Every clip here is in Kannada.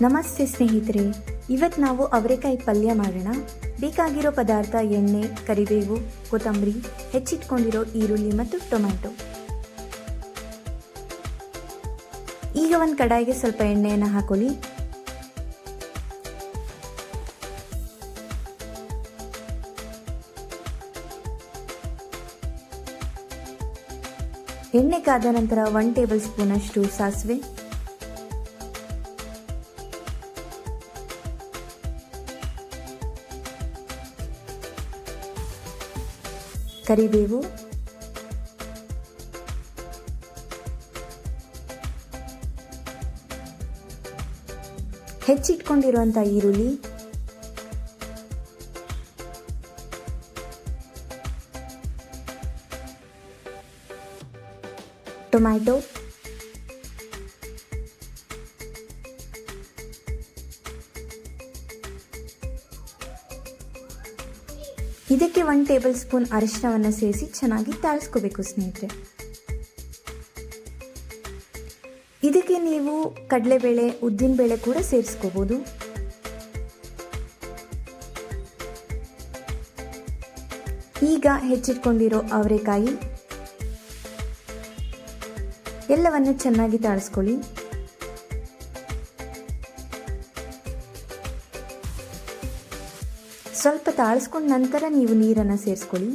ನಮಸ್ತೆ ಸ್ನೇಹಿತರೆ, ಇವತ್ತು ನಾವು ಅವರೆಕಾಯಿ ಪಲ್ಯ ಮಾಡೋಣ. ಬೇಕಾಗಿರೋ ಪದಾರ್ಥ ಎಣ್ಣೆ, ಕರಿಬೇವು, ಕೊತ್ತಂಬರಿ, ಹೆಚ್ಚಿಟ್ಕೊಂಡಿರೋ ಈರುಳ್ಳಿ ಮತ್ತು ಟೊಮ್ಯಾಟೊ. ಈಗ ಒಂದು ಕಡಾಯಿಗೆ ಸ್ವಲ್ಪ ಎಣ್ಣೆಯನ್ನು ಹಾಕೊಳ್ಳಿ. ಎಣ್ಣೆ ಕಾದ ನಂತರ 1 ಟೇಬಲ್ ಸ್ಪೂನ್ ಅಷ್ಟು ಸಾಸಿವೆ, ಕರಿಬೇವು, ಹೆಚ್ಚಿಟ್ಕೊಂಡಿರುವಂಥ ಈರುಳ್ಳಿ, ಟೊಮ್ಯಾಟೊ, ಇದಕ್ಕೆ 1 ಟೇಬಲ್ ಸ್ಪೂನ್ ಅರಿಶಿನವನ್ನು ಸೇರಿಸಿ ಚೆನ್ನಾಗಿ ತಾಳಿಸ್ಕೋಬೇಕು ಸ್ನೇಹಿತರೆ. ಇದಕ್ಕೆ ನೀವು ಕಡಲೆಬೇಳೆ, ಉದ್ದಿನಬೇಳೆ ಕೂಡ ಸೇರಿಸ್ಕೋಬಹುದು. ಈಗ ಹೆಚ್ಚಿಟ್ಕೊಂಡಿರೋ ಅವರೆಕಾಯಿ ಎಲ್ಲವನ್ನು ಚೆನ್ನಾಗಿ ತಾಳಿಸ್ಕೊಳ್ಳಿ. ಸ್ವಲ್ಪ ತಾಳಿಸ್ಕೊಂಡ ನಂತರ ನೀವು ನೀರನ್ನು ಸೇರಿಸ್ಕೊಳ್ಳಿ.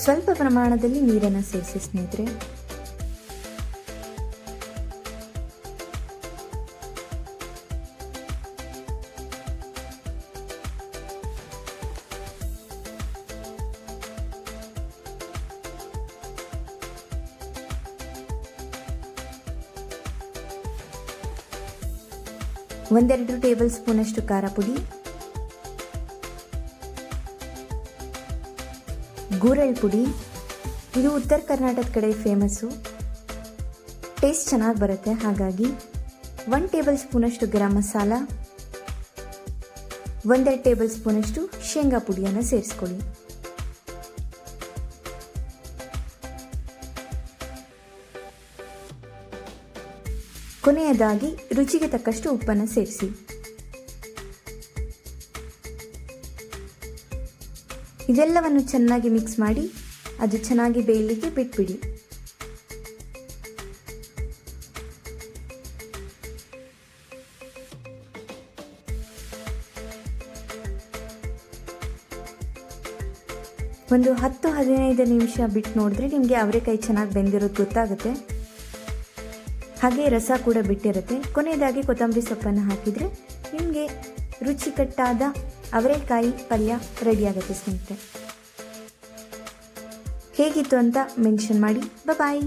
ಸ್ವಲ್ಪ ಪ್ರಮಾಣದಲ್ಲಿ ನೀರನ್ನು ಸೇರಿಸಿ ಸ್ನೇಹಿತರೆ. ಒಂದೆರಡು ಟೇಬಲ್ ಸ್ಪೂನ್ ಅಷ್ಟು ಖಾರ ಪುಡಿ, ಗೂರಳ್ ಪುಡಿ, ಇದು ಉತ್ತರ ಕರ್ನಾಟಕದ ಕಡೆ ಫೇಮಸ್ಸು, ಟೇಸ್ಟ್ ಚೆನ್ನಾಗಿ ಬರುತ್ತೆ. ಹಾಗಾಗಿ 1 ಟೇಬಲ್ ಸ್ಪೂನ್ ಅಷ್ಟು ಗರಂ ಮಸಾಲ, 1 ಟೇಬಲ್ ಸ್ಪೂನ್ ಅಷ್ಟು ಶೇಂಗಾ ಪುಡಿಯನ್ನು ಸೇರಿಸ್ಕೊಳ್ಳಿ. ಕೊನೆಯದಾಗಿ ರುಚಿಗೆ ತಕ್ಕಷ್ಟು ಉಪ್ಪನ್ನು ಸೇರಿಸಿ. ಇದೆಲ್ಲವನ್ನು ಚೆನ್ನಾಗಿ ಮಿಕ್ಸ್ ಮಾಡಿ ಅದು ಚೆನ್ನಾಗಿ ಬೇಯಲಿಕ್ಕೆ ಬಿಟ್ಬಿಡಿ. ಒಂದು 10-15 ನಿಮಿಷ ಬಿಟ್ಟು ನೋಡಿದ್ರೆ ನಿಮಗೆ ಅವರೆಕಾಯಿ ಚೆನ್ನಾಗಿ ಬೆಂದಿರೋದು ಗೊತ್ತಾಗುತ್ತೆ. ಹಾಗೆ ರಸ ಕೂಡ ಬಿಟ್ಟಿರುತ್ತೆ. ಕೊನೆಯದಾಗಿ ಕೊತ್ತಂಬರಿ ಸೊಪ್ಪನ್ನು ಹಾಕಿದರೆ ನಿಮಗೆ ರುಚಿಕಟ್ಟಾದ ಅವರೆಕಾಯಿ ಪಲ್ಯ ರೆಡಿಯಾಗುತ್ತೆ ಸ್ನೇಹಿತರೆ. ಹೇಗಿತ್ತು ಅಂತ ಮೆನ್ಷನ್ ಮಾಡಿ. ಬಾಯ್.